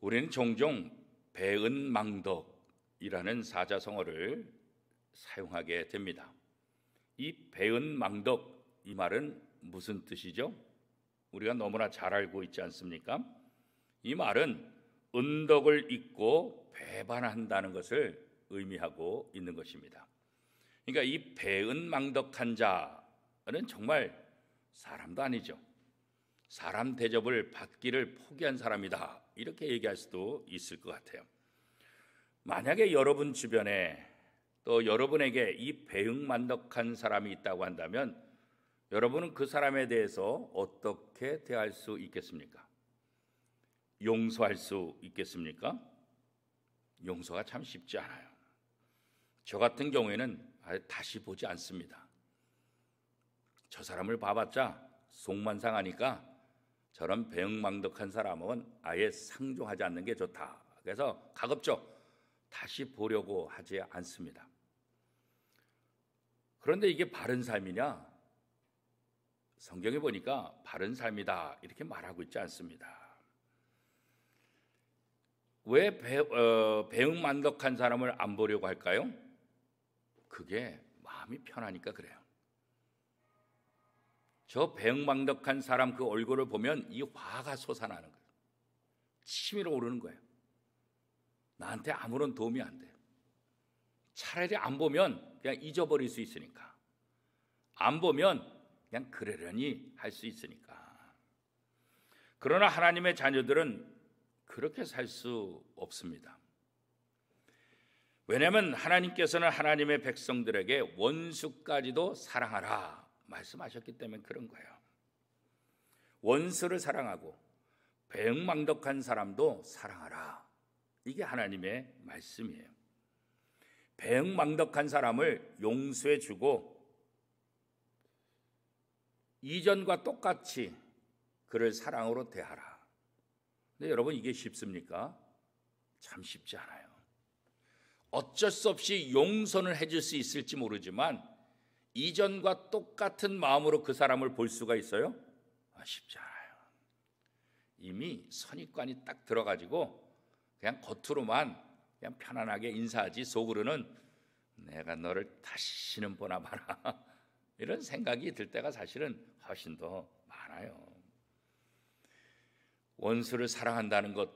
우리는 종종 배은망덕이라는 사자성어를 사용하게 됩니다. 이 배은망덕, 이 말은 무슨 뜻이죠? 우리가 너무나 잘 알고 있지 않습니까? 이 말은 은덕을 잊고 배반한다는 것을 의미하고 있는 것입니다. 그러니까 이 배은망덕한 자는 정말 사람도 아니죠. 사람 대접을 받기를 포기한 사람이다, 이렇게 얘기할 수도 있을 것 같아요. 만약에 여러분 주변에 또 여러분에게 이 배은망덕한 사람이 있다고 한다면 여러분은 그 사람에 대해서 어떻게 대할 수 있겠습니까? 용서할 수 있겠습니까? 용서가 참 쉽지 않아요. 저 같은 경우에는 다시 보지 않습니다. 저 사람을 봐봤자 속만 상하니까 저런 배은망덕한 사람은 아예 상종하지 않는 게 좋다. 그래서 가급적 다시 보려고 하지 않습니다. 그런데 이게 바른 삶이냐? 성경에 보니까 바른 삶이다, 이렇게 말하고 있지 않습니다. 왜 배은망덕한 사람을 안 보려고 할까요? 그게 마음이 편하니까 그래요. 저 배은망덕한 사람 그 얼굴을 보면 이 화가 솟아나는 거예요. 치밀어 오르는 거예요. 나한테 아무런 도움이 안 돼요. 차라리 안 보면 그냥 잊어버릴 수 있으니까, 안 보면 그냥 그러려니 할 수 있으니까. 그러나 하나님의 자녀들은 그렇게 살 수 없습니다. 왜냐하면 하나님께서는 하나님의 백성들에게 원수까지도 사랑하라 말씀하셨기 때문에 그런 거예요. 원수를 사랑하고 배은망덕한 사람도 사랑하라, 이게 하나님의 말씀이에요. 배은망덕한 사람을 용서해 주고 이전과 똑같이 그를 사랑으로 대하라. 근데 여러분, 이게 쉽습니까? 참 쉽지 않아요. 어쩔 수 없이 용서는 해줄 수 있을지 모르지만 이전과 똑같은 마음으로 그 사람을 볼 수가 있어요? 쉽지 않아요. 이미 선입관이 딱 들어가지고 그냥 겉으로만 그냥 편안하게 인사하지 속으로는 내가 너를 다시는 보나 마라 이런 생각이 들 때가 사실은 훨씬 더 많아요. 원수를 사랑한다는 것,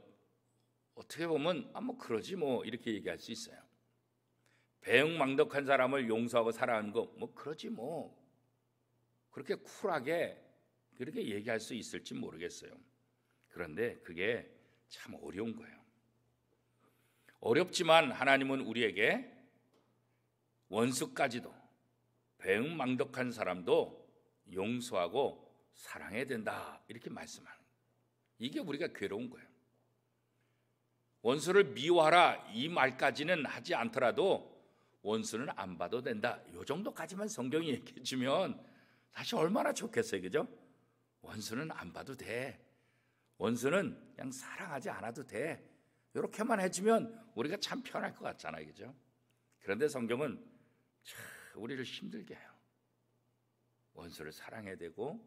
어떻게 보면 뭐 그러지 뭐 이렇게 얘기할 수 있어요. 배은망덕한 사람을 용서하고 사랑하는 거 뭐 그러지 뭐, 그렇게 쿨하게 그렇게 얘기할 수 있을지 모르겠어요. 그런데 그게 참 어려운 거예요. 어렵지만 하나님은 우리에게 원수까지도, 배은망덕한 사람도 용서하고 사랑해야 된다, 이렇게 말씀하는 거예요. 이게 우리가 괴로운 거예요. 원수를 미워하라 이 말까지는 하지 않더라도 원수는 안 봐도 된다, 이 정도까지만 성경이 얘기해 주면 사실 얼마나 좋겠어요, 그죠? 원수는 안 봐도 돼, 원수는 그냥 사랑하지 않아도 돼, 이렇게만 해주면 우리가 참 편할 것 같잖아요, 그죠? 그런데 성경은 참 우리를 힘들게 해요. 원수를 사랑해야 되고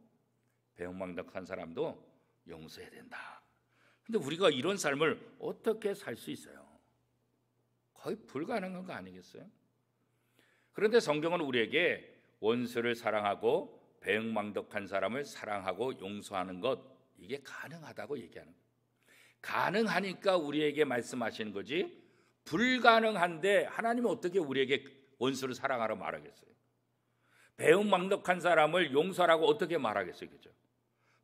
배은망덕한 사람도 용서해야 된다. 근데 우리가 이런 삶을 어떻게 살 수 있어요? 거의 불가능한 거 아니겠어요? 그런데 성경은 우리에게 원수를 사랑하고 배은망덕한 사람을 사랑하고 용서하는 것, 이게 가능하다고 얘기하는 거예요. 가능하니까 우리에게 말씀하시는 거지, 불가능한데 하나님은 어떻게 우리에게 원수를 사랑하라 말하겠어요? 배은망덕한 사람을 용서하라고 어떻게 말하겠어요, 그죠?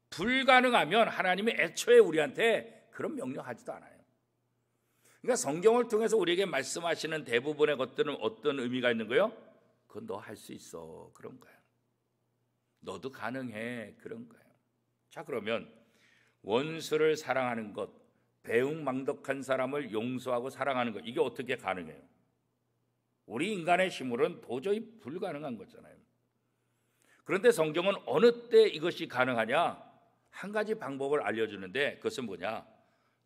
불가능하면 하나님이 애초에 우리한테 그런 명령하지도 않아요. 그러니까 성경을 통해서 우리에게 말씀하시는 대부분의 것들은 어떤 의미가 있는 거예요? 그건 너 할 수 있어, 그런 거예요. 너도 가능해, 그런 거예요. 자, 그러면 원수를 사랑하는 것, 배은망덕한 사람을 용서하고 사랑하는 것, 이게 어떻게 가능해요? 우리 인간의 힘으로는 도저히 불가능한 거잖아요. 그런데 성경은 어느 때 이것이 가능하냐? 한 가지 방법을 알려주는데 그것은 뭐냐?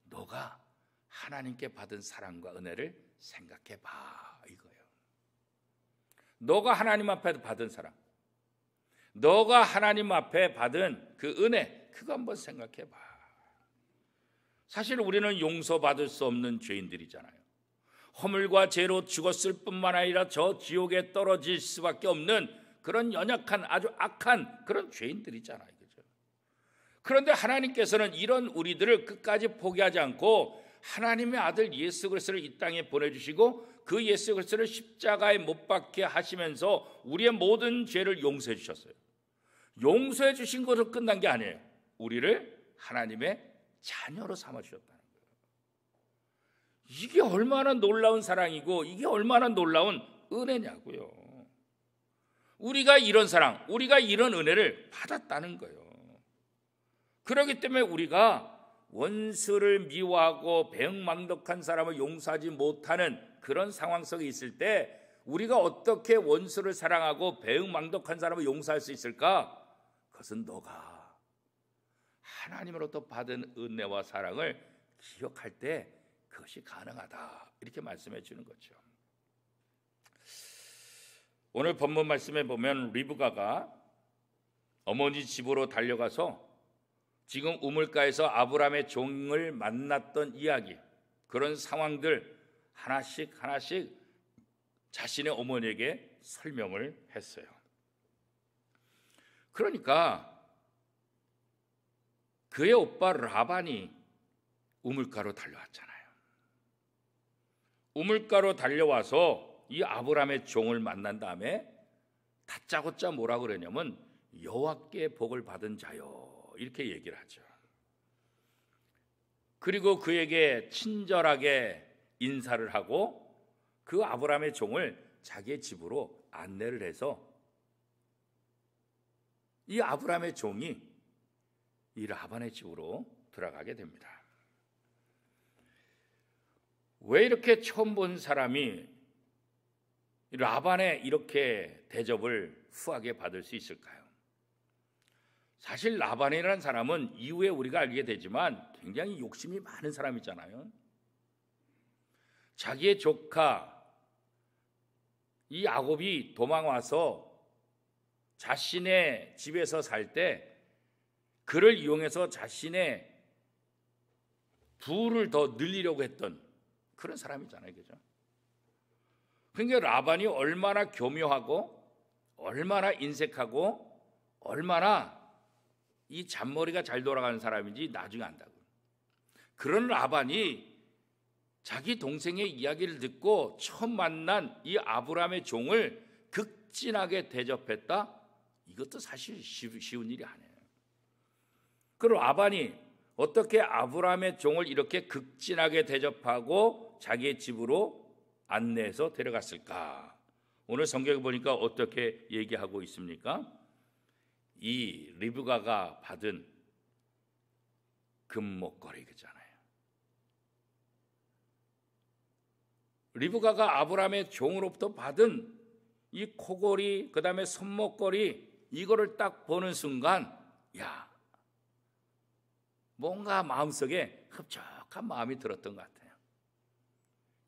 너가 하나님께 받은 사랑과 은혜를 생각해 봐, 이거예요. 너가 하나님 앞에 받은 사랑, 너가 하나님 앞에 받은 그 은혜, 그거 한번 생각해 봐. 사실 우리는 용서받을 수 없는 죄인들이잖아요. 허물과 죄로 죽었을 뿐만 아니라 저 지옥에 떨어질 수밖에 없는 그런 연약한 아주 악한 그런 죄인들이잖아요. 그죠? 그런데 하나님께서는 이런 우리들을 끝까지 포기하지 않고 하나님의 아들 예수 그리스도를 이 땅에 보내주시고 그 예수 그리스도를 십자가에 못 박게 하시면서 우리의 모든 죄를 용서해 주셨어요. 용서해 주신 것으로 끝난 게 아니에요. 우리를 하나님의 자녀로 삼아주셨다는 거예요. 이게 얼마나 놀라운 사랑이고 이게 얼마나 놀라운 은혜냐고요. 우리가 이런 사랑, 우리가 이런 은혜를 받았다는 거예요. 그렇기 때문에 우리가 원수를 미워하고 배은망덕한 사람을 용서하지 못하는 그런 상황 속에 있을 때 우리가 어떻게 원수를 사랑하고 배은망덕한 사람을 용서할 수 있을까? 그것은 너가 하나님으로부터 받은 은혜와 사랑을 기억할 때 그것이 가능하다, 이렇게 말씀해 주는 거죠. 오늘 본문 말씀에 보면 리브가가 어머니 집으로 달려가서 지금 우물가에서 아브라함의 종을 만났던 이야기, 그런 상황들 하나씩 자신의 어머니에게 설명을 했어요. 그러니까 그의 오빠 라반이 우물가로 달려왔잖아요. 우물가로 달려와서 이 아브라함의 종을 만난 다음에 다짜고짜 뭐라 그러냐면 여호와께 복을 받은 자요, 이렇게 얘기를 하죠. 그리고 그에게 친절하게 인사를 하고 그 아브라함의 종을 자기의 집으로 안내를 해서 이 아브라함의 종이 이 라반의 집으로 들어가게 됩니다. 왜 이렇게 처음 본 사람이 라반의 이렇게 대접을 후하게 받을 수 있을까요? 사실 라반이라는 사람은 이후에 우리가 알게 되지만 굉장히 욕심이 많은 사람이잖아요. 자기의 조카 이 야곱이 도망와서 자신의 집에서 살 때 그를 이용해서 자신의 부를 더 늘리려고 했던 그런 사람이잖아요. 그죠? 그러니까 라반이 얼마나 교묘하고 얼마나 인색하고 얼마나 이 잔머리가 잘 돌아가는 사람인지 나중에 안다고. 그런 라반이 자기 동생의 이야기를 듣고 처음 만난 이 아브라함의 종을 극진하게 대접했다? 이것도 사실 쉬운 일이 아니에요. 그럼 라반이 어떻게 아브라함의 종을 이렇게 극진하게 대접하고 자기의 집으로 안내해서 데려갔을까? 오늘 성경에 보니까 어떻게 얘기하고 있습니까? 이 리브가가 받은 금목걸이 그잖아요. 리브가가 아브라함의 종으로부터 받은 이 코걸이, 그 다음에 손목걸이, 이거를 딱 보는 순간 야, 뭔가 마음속에 흡족한 마음이 들었던 것 같아요.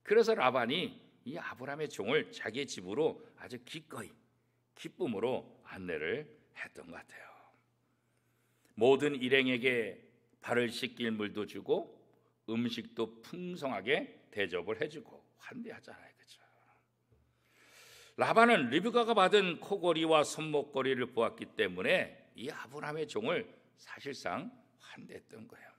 그래서 라반이 이 아브라함의 종을 자기의 집으로 아주 기꺼이 기쁨으로 안내를 했던 것 같아요. 모든 일행에게 발을 씻길 물도 주고 음식도 풍성하게 대접을 해주고 환대하잖아요. 그렇죠? 라반은 리브가가 받은 코걸이와 손목걸이를 보았기 때문에 이 아브라함의 종을 사실상 환대했던 거예요.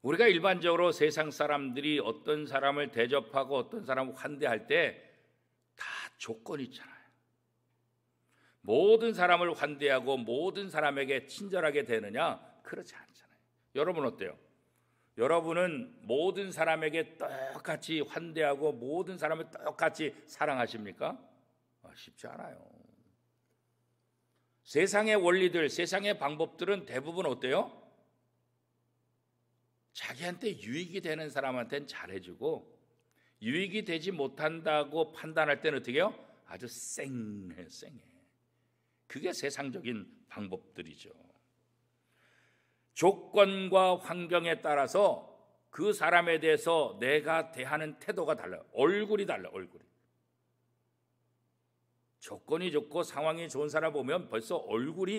우리가 일반적으로 세상 사람들이 어떤 사람을 대접하고 어떤 사람을 환대할 때 다 조건이 있잖아요. 모든 사람을 환대하고 모든 사람에게 친절하게 되느냐? 그렇지 않잖아요. 여러분 어때요? 여러분은 모든 사람에게 똑같이 환대하고 모든 사람을 똑같이 사랑하십니까? 쉽지 않아요. 세상의 원리들, 세상의 방법들은 대부분 어때요? 자기한테 유익이 되는 사람한테는 잘해주고 유익이 되지 못한다고 판단할 때는 어떻게 해요? 아주 쌩해. 그게 세상적인 방법들이죠. 조건과 환경에 따라서 그 사람에 대해서 내가 대하는 태도가 달라요. 얼굴이 달라요. 얼굴이. 조건이 좋고 상황이 좋은 사람 보면 벌써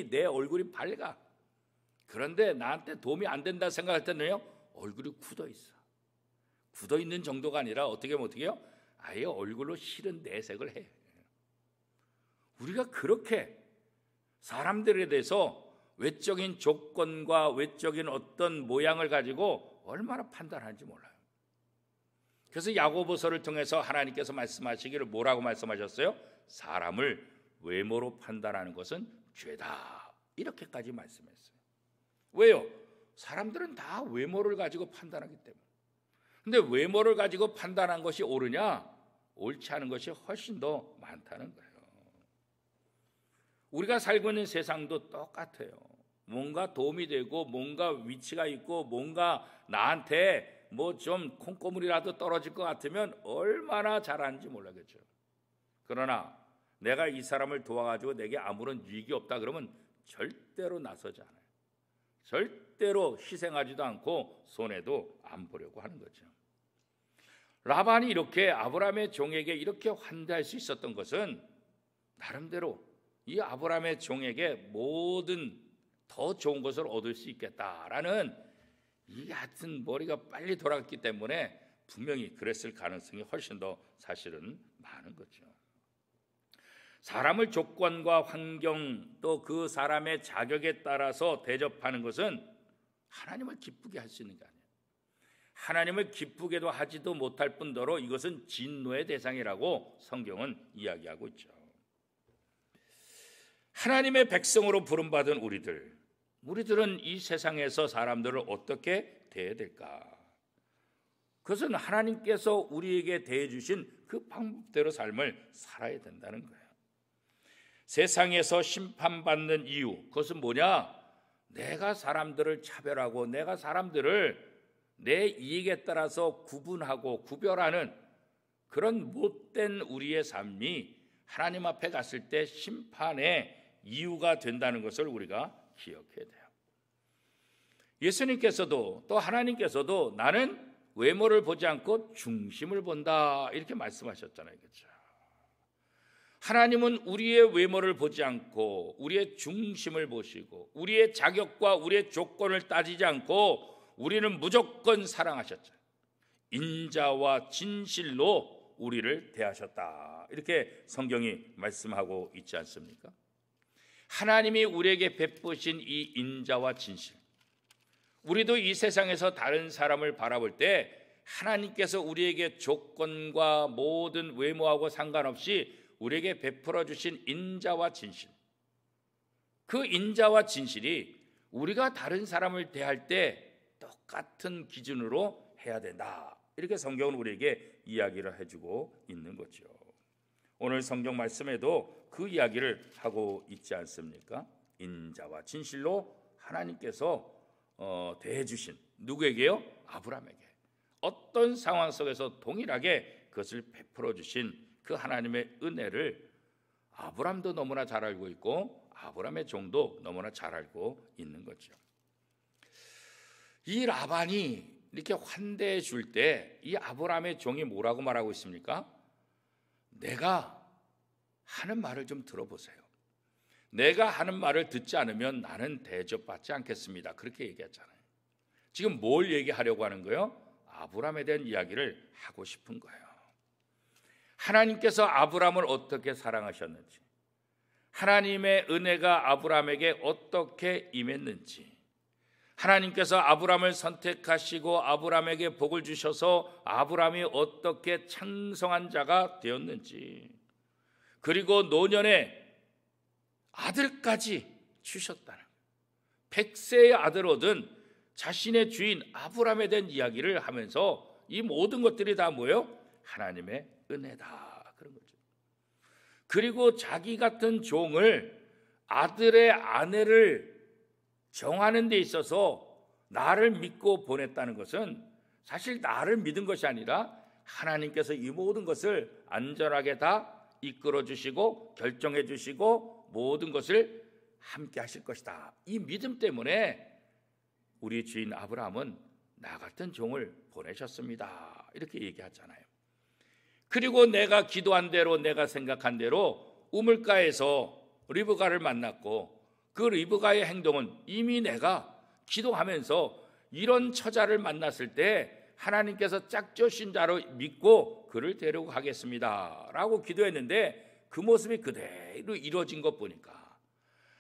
내 얼굴이 밝아. 그런데 나한테 도움이 안 된다 생각할 때는요, 얼굴이 굳어 있어. 굳어 있는 정도가 아니라 어떻게 해요? 아예 얼굴로 싫은 내색을 해. 우리가 그렇게 사람들에 대해서 외적인 조건과 외적인 어떤 모양을 가지고 얼마나 판단하는지 몰라요. 그래서 야고보서를 통해서 하나님께서 말씀하시기를 뭐라고 말씀하셨어요? 사람을 외모로 판단하는 것은 죄다, 이렇게까지 말씀했어요. 왜요? 사람들은 다 외모를 가지고 판단하기 때문에. 근데 외모를 가지고 판단한 것이 옳으냐? 옳지 않은 것이 훨씬 더 많다는 거예요. 우리가 살고 있는 세상도 똑같아요. 뭔가 도움이 되고 뭔가 위치가 있고 뭔가 나한테 뭐 좀 콩고물이라도 떨어질 것 같으면 얼마나 잘하는지 몰라겠죠. 그러나 내가 이 사람을 도와가지고 내게 아무런 유익이 없다 그러면 절대로 나서지 않아요. 절대로 희생하지도 않고 손해도 안 보려고 하는 거죠. 라반이 이렇게 아브라함의 종에게 이렇게 환대할 수 있었던 것은 나름대로 이 아브라함의 종에게 모든 더 좋은 것을 얻을 수 있겠다라는 이 하여튼 머리가 빨리 돌아갔기 때문에 분명히 그랬을 가능성이 훨씬 더 사실은 많은 거죠. 사람을 조건과 환경 또 그 사람의 자격에 따라서 대접하는 것은 하나님을 기쁘게 할 수 있는 게 아니에요. 하나님을 기쁘게도 하지도 못할 뿐더러 이것은 진노의 대상이라고 성경은 이야기하고 있죠. 하나님의 백성으로 부름받은 우리들은 이 세상에서 사람들을 어떻게 대해야 될까? 그것은 하나님께서 우리에게 대해주신 그 방법대로 삶을 살아야 된다는 거예요. 세상에서 심판받는 이유, 그것은 뭐냐? 내가 사람들을 차별하고 내가 사람들을 내 이익에 따라서 구분하고 구별하는 그런 못된 우리의 삶이 하나님 앞에 갔을 때 심판의 이유가 된다는 것을 우리가 기억해야 돼요. 예수님께서도 또 하나님께서도 나는 외모를 보지 않고 중심을 본다, 이렇게 말씀하셨잖아요. 그렇죠? 하나님은 우리의 외모를 보지 않고 우리의 중심을 보시고 우리의 자격과 우리의 조건을 따지지 않고 우리는 무조건 사랑하셨죠. 인자와 진실로 우리를 대하셨다, 이렇게 성경이 말씀하고 있지 않습니까? 하나님이 우리에게 베푸신 이 인자와 진실, 우리도 이 세상에서 다른 사람을 바라볼 때 하나님께서 우리에게 조건과 모든 외모하고 상관없이 우리에게 베풀어 주신 인자와 진실, 그 인자와 진실이 우리가 다른 사람을 대할 때 똑같은 기준으로 해야 된다, 이렇게 성경은 우리에게 이야기를 해주고 있는 거죠. 오늘 성경 말씀에도 그 이야기를 하고 있지 않습니까? 인자와 진실로 하나님께서 대해주신 누구에게요? 아브라함에게. 어떤 상황 속에서 동일하게 그것을 베풀어 주신 그 하나님의 은혜를 아브라함도 너무나 잘 알고 있고 아브라함의 종도 너무나 잘 알고 있는 거죠. 이 라반이 이렇게 환대해 줄 때 이 아브라함의 종이 뭐라고 말하고 있습니까? 내가 하는 말을 좀 들어보세요. 내가 하는 말을 듣지 않으면 나는 대접받지 않겠습니다, 그렇게 얘기했잖아요. 지금 뭘 얘기하려고 하는 거예요? 아브라함에 대한 이야기를 하고 싶은 거예요. 하나님께서 아브라함을 어떻게 사랑하셨는지, 하나님의 은혜가 아브라함에게 어떻게 임했는지, 하나님께서 아브라함을 선택하시고 아브라함에게 복을 주셔서 아브라함이 어떻게 창성한 자가 되었는지, 그리고 노년에 아들까지 주셨다는, 100세의 아들 얻은 자신의 주인 아브라함에 대한 이야기를 하면서 이 모든 것들이 다 뭐예요? 하나님의 은혜다, 그런 거죠. 그리고 자기 같은 종을, 아들의 아내를 정하는 데 있어서 나를 믿고 보냈다는 것은 사실 나를 믿은 것이 아니라 하나님께서 이 모든 것을 안전하게 다 이끌어 주시고 결정해 주시고 모든 것을 함께 하실 것이다, 이 믿음 때문에 우리 주인 아브라함은 나 같은 종을 보내셨습니다, 이렇게 얘기하잖아요. 그리고 내가 기도한 대로, 내가 생각한 대로 우물가에서 리브가를 만났고 그 리브가의 행동은 이미 내가 기도하면서 이런 처자를 만났을 때 하나님께서 짝지으신 자로 믿고 그를 데리고 가겠습니다 라고 기도했는데 그 모습이 그대로 이루어진 것 보니까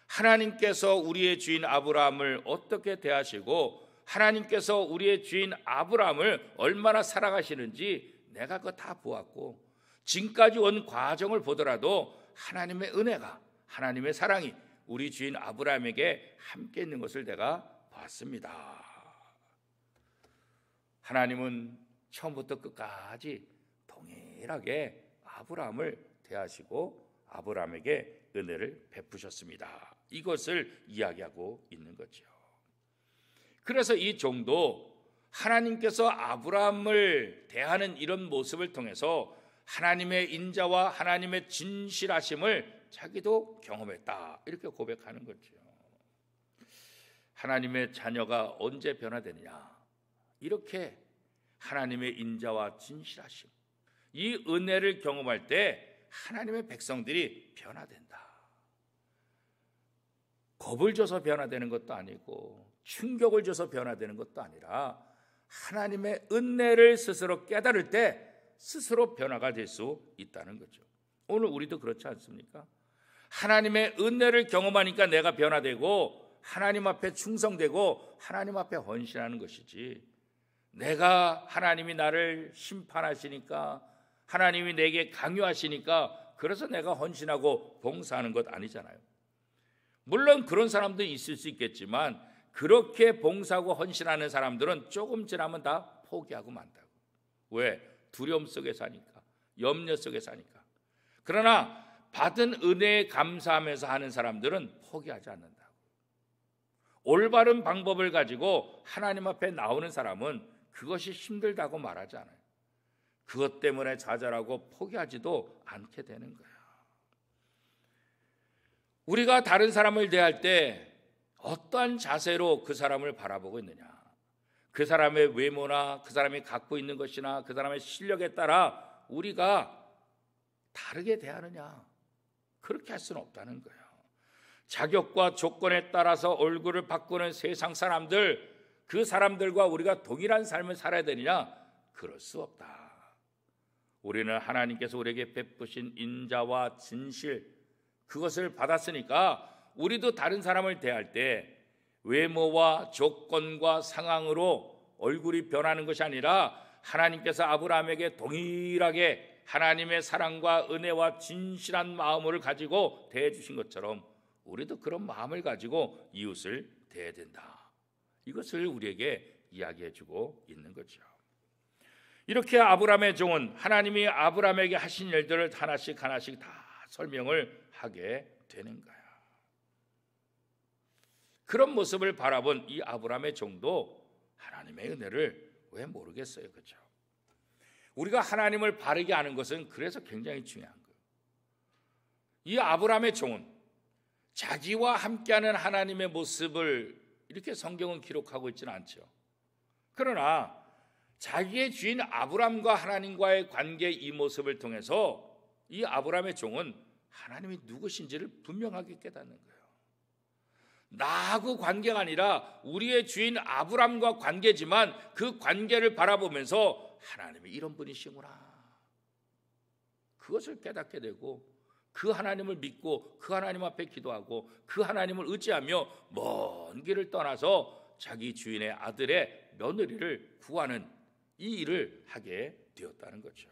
하나님께서 우리의 주인 아브라함을 어떻게 대하시고 하나님께서 우리의 주인 아브라함을 얼마나 사랑하시는지 내가 그거 다 보았고 지금까지 온 과정을 보더라도 하나님의 은혜가 하나님의 사랑이 우리 주인 아브라함에게 함께 있는 것을 내가 봤습니다. 하나님은 처음부터 끝까지 동일하게 아브라함을 대하시고 아브라함에게 은혜를 베푸셨습니다. 이것을 이야기하고 있는 거죠. 그래서 이 종도 하나님께서 아브라함을 대하는 이런 모습을 통해서 하나님의 인자와 하나님의 진실하심을 자기도 경험했다 이렇게 고백하는 거죠. 하나님의 자녀가 언제 변화되느냐, 이렇게 하나님의 인자와 진실하심, 이 은혜를 경험할 때 하나님의 백성들이 변화된다. 겁을 줘서 변화되는 것도 아니고 충격을 줘서 변화되는 것도 아니라 하나님의 은혜를 스스로 깨달을 때 스스로 변화가 될 수 있다는 거죠. 오늘 우리도 그렇지 않습니까? 하나님의 은혜를 경험하니까 내가 변화되고 하나님 앞에 충성되고 하나님 앞에 헌신하는 것이지, 내가 하나님이 나를 심판하시니까 하나님이 내게 강요하시니까 그래서 내가 헌신하고 봉사하는 것 아니잖아요. 물론 그런 사람도 있을 수 있겠지만 그렇게 봉사하고 헌신하는 사람들은 조금 지나면 다 포기하고 만다고. 왜? 두려움 속에 사니까, 염려 속에 사니까. 그러나 받은 은혜에 감사하면서 하는 사람들은 포기하지 않는다고. 올바른 방법을 가지고 하나님 앞에 나오는 사람은 그것이 힘들다고 말하지 않아요. 그것 때문에 좌절하고 포기하지도 않게 되는 거예요. 우리가 다른 사람을 대할 때 어떠한 자세로 그 사람을 바라보고 있느냐, 그 사람의 외모나 그 사람이 갖고 있는 것이나 그 사람의 실력에 따라 우리가 다르게 대하느냐, 그렇게 할 수는 없다는 거예요. 자격과 조건에 따라서 얼굴을 바꾸는 세상 사람들, 그 사람들과 우리가 동일한 삶을 살아야 되느냐? 그럴 수 없다. 우리는 하나님께서 우리에게 베푸신 인자와 진실, 그것을 받았으니까 우리도 다른 사람을 대할 때 외모와 조건과 상황으로 얼굴이 변하는 것이 아니라 하나님께서 아브라함에게 동일하게 하나님의 사랑과 은혜와 진실한 마음을 가지고 대해 주신 것처럼 우리도 그런 마음을 가지고 이웃을 대해야 된다. 이것을 우리에게 이야기해 주고 있는 거죠. 이렇게 아브라함의 종은 하나님이 아브라함에게 하신 일들을 하나씩 다 설명을 하게 되는 거야. 그런 모습을 바라본 이 아브라함의 종도 하나님의 은혜를 왜 모르겠어요, 그렇죠? 우리가 하나님을 바르게 아는 것은 그래서 굉장히 중요한 거예요. 이 아브라함의 종은 자기와 함께하는 하나님의 모습을 이렇게 성경은 기록하고 있지는 않죠. 그러나 자기의 주인 아브라함과 하나님과의 관계, 이 모습을 통해서 이 아브라함의 종은 하나님이 누구신지를 분명하게 깨닫는 거예요. 나하고 관계가 아니라 우리의 주인 아브라함과 관계지만 그 관계를 바라보면서 하나님이 이런 분이시구나, 그것을 깨닫게 되고 그 하나님을 믿고 그 하나님 앞에 기도하고 그 하나님을 의지하며 먼 길을 떠나서 자기 주인의 아들의 며느리를 구하는 이 일을 하게 되었다는 거죠.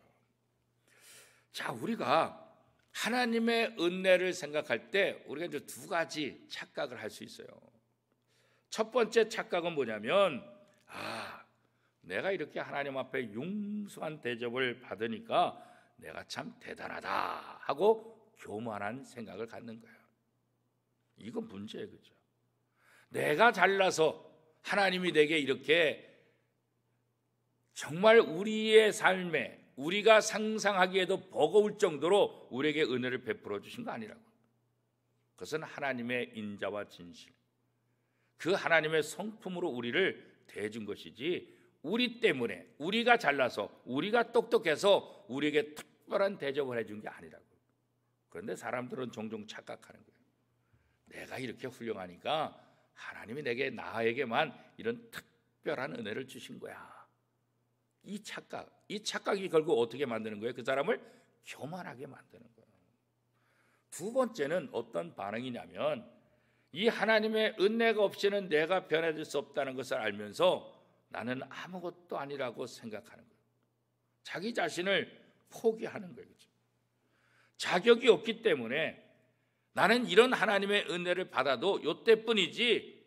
자, 우리가 하나님의 은혜를 생각할 때 우리가 이제 두 가지 착각을 할 수 있어요. 첫 번째 착각은 뭐냐면, 내가 이렇게 하나님 앞에 융숭한 대접을 받으니까 내가 참 대단하다 하고 교만한 생각을 갖는 거예요. 이건 문제예요, 그죠? 내가 잘나서 하나님이 내게 이렇게 정말 우리의 삶에 우리가 상상하기에도 버거울 정도로 우리에게 은혜를 베풀어 주신 거 아니라고. 그것은 하나님의 인자와 진실, 그 하나님의 성품으로 우리를 대해준 것이지 우리 때문에, 우리가 잘나서, 우리가 똑똑해서 우리에게 특별한 대접을 해준 게 아니라고. 그런데 사람들은 종종 착각하는 거예요. 내가 이렇게 훌륭하니까 하나님이 나에게만 이런 특별한 은혜를 주신 거야. 이 착각이 결국 어떻게 만드는 거예요? 그 사람을 교만하게 만드는 거예요. 두 번째는 어떤 반응이냐면, 이 하나님의 은혜가 없이는 내가 변화될 수 없다는 것을 알면서 나는 아무것도 아니라고 생각하는 거예요. 자기 자신을 포기하는 거예요. 그렇죠? 자격이 없기 때문에 나는 이런 하나님의 은혜를 받아도 요때뿐이지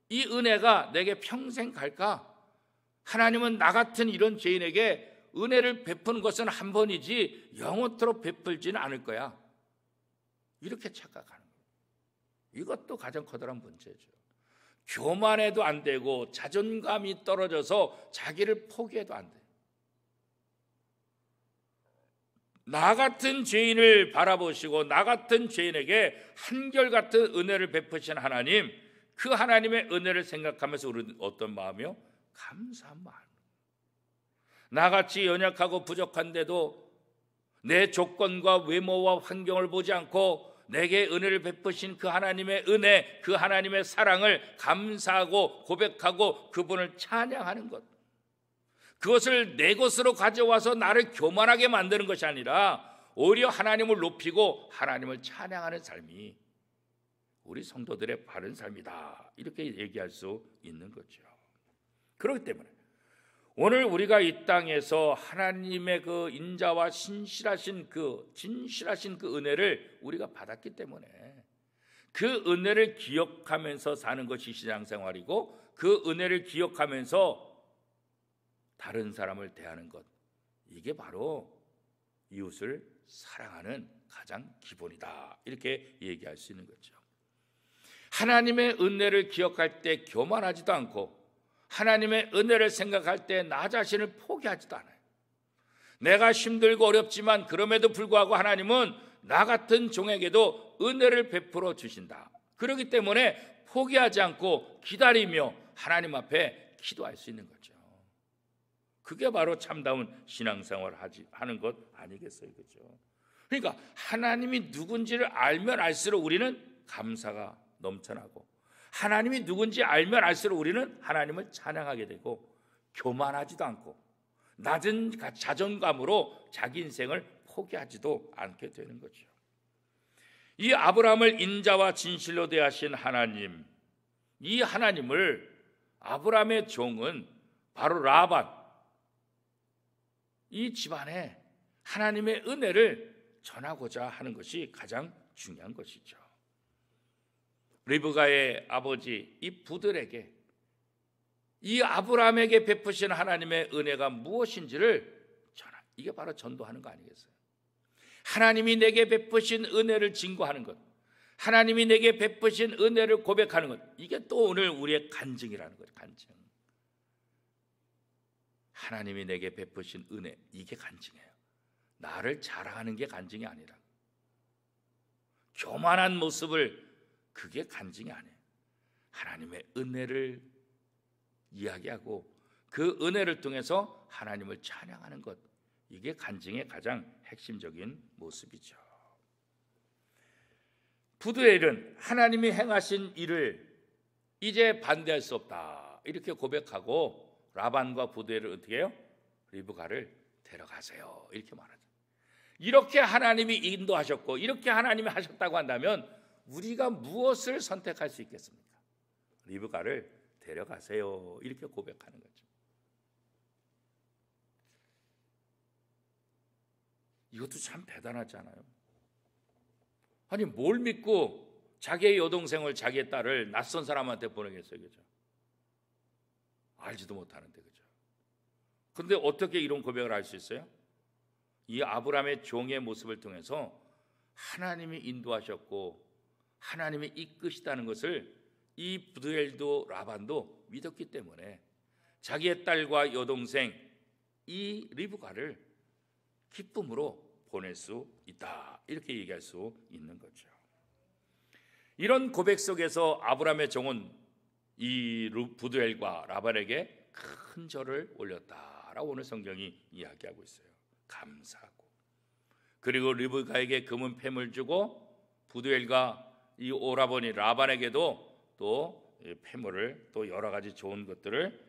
이 은혜가 내게 평생 갈까? 하나님은 나 같은 이런 죄인에게 은혜를 베푸는 것은 한 번이지 영원토록 베풀지는 않을 거야. 이렇게 착각하는 거예요. 이것도 가장 커다란 문제죠. 교만해도 안 되고 자존감이 떨어져서 자기를 포기해도 안 돼요. 나 같은 죄인을 바라보시고 나 같은 죄인에게 한결같은 은혜를 베푸신 하나님, 그 하나님의 은혜를 생각하면서 우리는 어떤 마음이요? 감사한 마음. 나같이 연약하고 부족한데도 내 조건과 외모와 환경을 보지 않고 내게 은혜를 베푸신 그 하나님의 은혜, 그 하나님의 사랑을 감사하고 고백하고 그분을 찬양하는 것, 그것을 내 것으로 가져와서 나를 교만하게 만드는 것이 아니라 오히려 하나님을 높이고 하나님을 찬양하는 삶이 우리 성도들의 바른 삶이다, 이렇게 얘기할 수 있는 거죠. 그렇기 때문에 오늘 우리가 이 땅에서 하나님의 그 인자와 진실하신 그 은혜를 우리가 받았기 때문에 그 은혜를 기억하면서 사는 것이 신앙생활이고, 그 은혜를 기억하면서 다른 사람을 대하는 것, 이게 바로 이웃을 사랑하는 가장 기본이다, 이렇게 얘기할 수 있는 거죠. 하나님의 은혜를 기억할 때 교만하지도 않고 하나님의 은혜를 생각할 때 나 자신을 포기하지도 않아요. 내가 힘들고 어렵지만 그럼에도 불구하고 하나님은 나 같은 종에게도 은혜를 베풀어 주신다. 그렇기 때문에 포기하지 않고 기다리며 하나님 앞에 기도할 수 있는 거죠. 그게 바로 참다운 신앙생활을 하는 것 아니겠어요? 그렇죠? 그러니까 하나님이 누군지를 알면 알수록 우리는 감사가 넘쳐나고, 하나님이 누군지 알면 알수록 우리는 하나님을 찬양하게 되고, 교만하지도 않고 낮은 자존감으로 자기 인생을 포기하지도 않게 되는 거죠. 이 아브라함을 인자와 진실로 대하신 하나님, 이 하나님을 아브라함의 종은 바로 라반, 이 집안에 하나님의 은혜를 전하고자 하는 것이 가장 중요한 것이죠. 리브가의 아버지 이 부들에게 이 아브라함에게 베푸신 하나님의 은혜가 무엇인지를 이게 바로 전도하는 거 아니겠어요? 하나님이 내게 베푸신 은혜를 증거하는 것, 하나님이 내게 베푸신 은혜를 고백하는 것, 이게 또 오늘 우리의 간증이라는 거예요. 간증. 하나님이 내게 베푸신 은혜, 이게 간증이에요. 나를 자랑하는 게 간증이 아니라, 교만한 모습을, 그게 간증이 아니에요. 하나님의 은혜를 이야기하고 그 은혜를 통해서 하나님을 찬양하는 것, 이게 간증의 가장 핵심적인 모습이죠. 부두엘은 하나님이 행하신 일을 이제 반대할 수 없다, 이렇게 고백하고 라반과 부두엘을 어떻게 해요? 리브가를 데려가세요, 이렇게 말하죠. 이렇게 하나님이 인도하셨고 이렇게 하나님이 하셨다고 한다면 우리가 무엇을 선택할 수 있겠습니까? 리브가를 데려가세요, 이렇게 고백하는 거죠. 이것도 참 대단하지 않아요? 아니, 뭘 믿고 자기의 여동생을, 자기의 딸을 낯선 사람한테 보내겠어요? 그죠? 알지도 못하는데, 그죠? 근데 어떻게 이런 고백을 할 수 있어요? 이 아브라함의 종의 모습을 통해서 하나님이 인도하셨고 하나님이 이끄시다는 것을 이 부두엘도 라반도 믿었기 때문에 자기의 딸과 여동생 이 리브가를 기쁨으로 보낼 수 있다, 이렇게 얘기할 수 있는 거죠. 이런 고백 속에서 아브라함의 종은 이 부두엘과 라반에게 큰 절을 올렸다라고 오늘 성경이 이야기하고 있어요. 감사하고, 그리고 리브가에게 금은 팹을 주고 부두엘과 이 오라버니 라반에게도 또 폐물을 또 여러 가지 좋은 것들을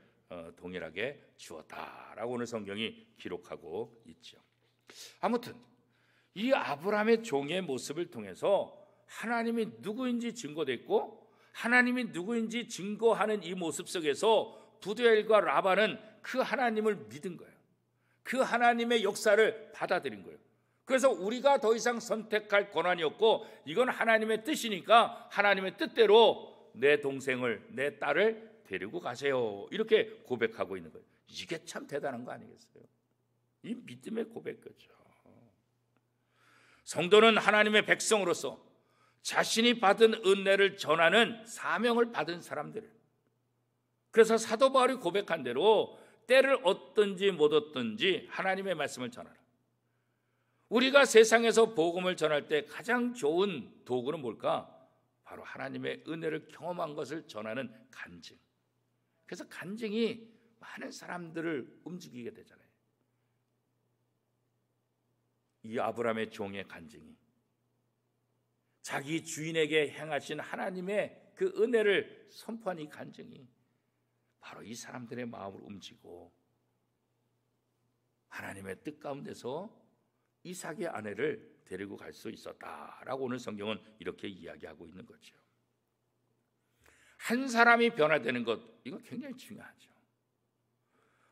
동일하게 주었다라고 오늘 성경이 기록하고 있죠. 아무튼 이 아브라함의 종의 모습을 통해서 하나님이 누구인지 증거됐고 하나님이 누구인지 증거하는 이 모습 속에서 부두엘과 라반은 그 하나님을 믿은 거예요. 그 하나님의 역사를 받아들인 거예요. 그래서 우리가 더 이상 선택할 권한이 없고 이건 하나님의 뜻이니까 하나님의 뜻대로 내 동생을, 내 딸을 데리고 가세요, 이렇게 고백하고 있는 거예요. 이게 참 대단한 거 아니겠어요? 이 믿음의 고백 거죠. 성도는 하나님의 백성으로서 자신이 받은 은혜를 전하는 사명을 받은 사람들. 그래서 사도 바울이 고백한 대로 때를 얻든지 못 얻든지 하나님의 말씀을 전하라. 우리가 세상에서 복음을 전할 때 가장 좋은 도구는 뭘까? 바로 하나님의 은혜를 경험한 것을 전하는 간증. 그래서 간증이 많은 사람들을 움직이게 되잖아요. 이 아브라함의 종의 간증이 자기 주인에게 행하신 하나님의 그 은혜를 선포한 이 간증이 바로 이 사람들의 마음을 움직이고 하나님의 뜻 가운데서 이삭의 아내를 데리고 갈 수 있었다라고 오늘 성경은 이렇게 이야기하고 있는 거죠. 한 사람이 변화되는 것, 이거 굉장히 중요하죠.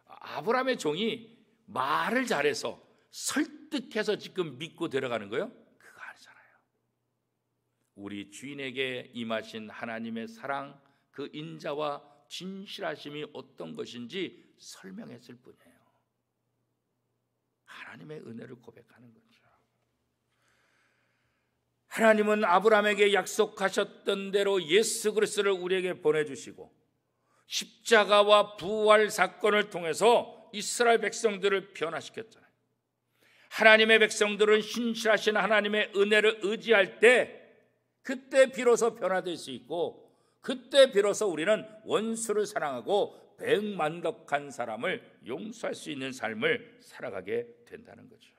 아브라함의 종이 말을 잘해서 설득해서 지금 믿고 데려가는 거예요? 그거 아니잖아요. 우리 주인에게 임하신 하나님의 사랑, 그 인자와 진실하심이 어떤 것인지 설명했을 뿐이에요. 하나님의 은혜를 고백하는 거죠. 하나님은 아브라함에게 약속하셨던 대로 예수 그리스도를 우리에게 보내주시고 십자가와 부활 사건을 통해서 이스라엘 백성들을 변화시켰잖아요. 하나님의 백성들은 신실하신 하나님의 은혜를 의지할 때 그때 비로소 변화될 수 있고 그때 비로소 우리는 원수를 사랑하고 백만덕한 사람을 용서할 수 있는 삶을 살아가게 된다는 거죠.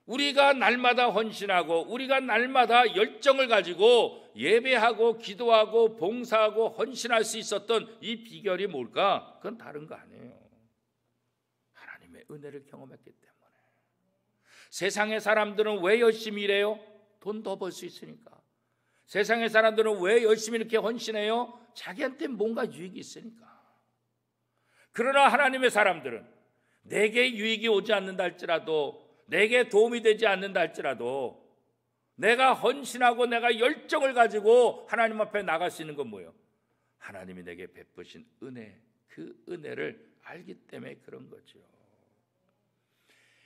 우리가 날마다 헌신하고 우리가 날마다 열정을 가지고 예배하고 기도하고 봉사하고 헌신할 수 있었던 이 비결이 뭘까? 그건 다른 거 아니에요. 하나님의 은혜를 경험했기 때문에. 세상의 사람들은 왜 열심히 일해요? 돈 더 벌 수 있으니까. 세상의 사람들은 왜 열심히 이렇게 헌신해요? 자기한테 뭔가 유익이 있으니까. 그러나 하나님의 사람들은 내게 유익이 오지 않는다 할지라도, 내게 도움이 되지 않는다 할지라도 내가 헌신하고 내가 열정을 가지고 하나님 앞에 나갈 수 있는 건 뭐예요? 하나님이 내게 베푸신 은혜, 그 은혜를 알기 때문에 그런 거죠.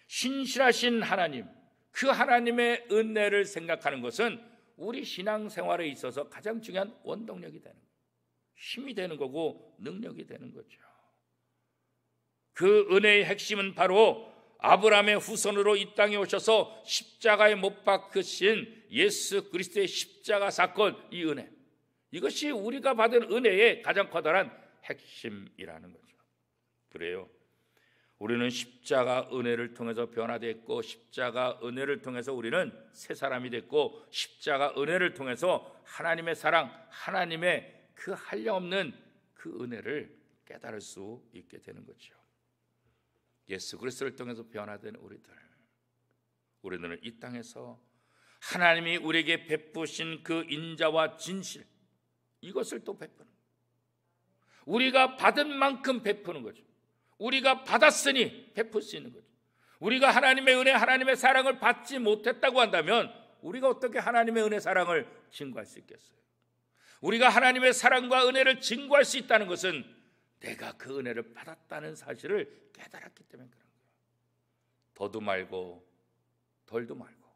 신실하신 하나님, 그 하나님의 은혜를 생각하는 것은 우리 신앙생활에 있어서 가장 중요한 원동력이 되는 거예요. 힘이 되는 거고 능력이 되는 거죠. 그 은혜의 핵심은 바로 아브라함의 후손으로 이 땅에 오셔서 십자가에 못 박히신 예수 그리스도의 십자가 사건, 이 은혜, 이것이 우리가 받은 은혜의 가장 커다란 핵심이라는 거죠. 그래요, 우리는 십자가 은혜를 통해서 변화됐고 십자가 은혜를 통해서 우리는 새 사람이 됐고 십자가 은혜를 통해서 하나님의 사랑, 하나님의 그 한량없는 그 은혜를 깨달을 수 있게 되는 거죠. 예수 그리스도를 통해서 변화된 우리들은 이 땅에서 하나님이 우리에게 베푸신 그 인자와 진실, 이것을 또 베푸는 거예요. 우리가 받은 만큼 베푸는 거죠. 우리가 받았으니 베풀 수 있는 거죠. 우리가 하나님의 은혜, 하나님의 사랑을 받지 못했다고 한다면 우리가 어떻게 하나님의 은혜, 사랑을 증거할 수 있겠어요? 우리가 하나님의 사랑과 은혜를 증거할 수 있다는 것은 내가 그 은혜를 받았다는 사실을 깨달았기 때문에 그런 거예요. 더도 말고 덜도 말고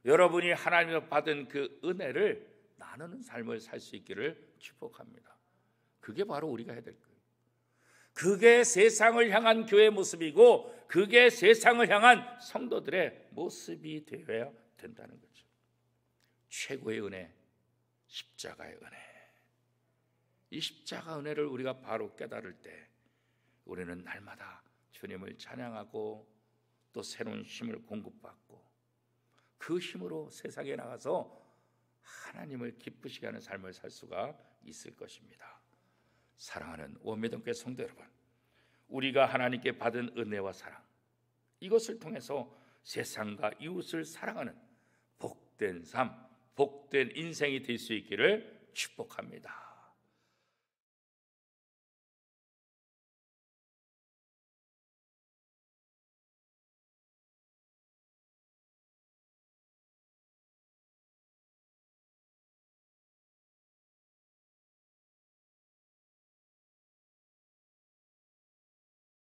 여러분이 하나님에서 받은 그 은혜를 나누는 삶을 살 수 있기를 축복합니다. 그게 바로 우리가 해야 될 거예요. 그게 세상을 향한 교회의 모습이고 그게 세상을 향한 성도들의 모습이 되어야 된다는 거죠. 최고의 은혜, 십자가의 은혜. 이 십자가 은혜를 우리가 바로 깨달을 때 우리는 날마다 주님을 찬양하고 또 새로운 힘을 공급받고 그 힘으로 세상에 나가서 하나님을 기쁘시게 하는 삶을 살 수가 있을 것입니다. 사랑하는 원미동교회 성도 여러분, 우리가 하나님께 받은 은혜와 사랑, 이것을 통해서 세상과 이웃을 사랑하는 복된 삶, 복된 인생이 될 수 있기를 축복합니다.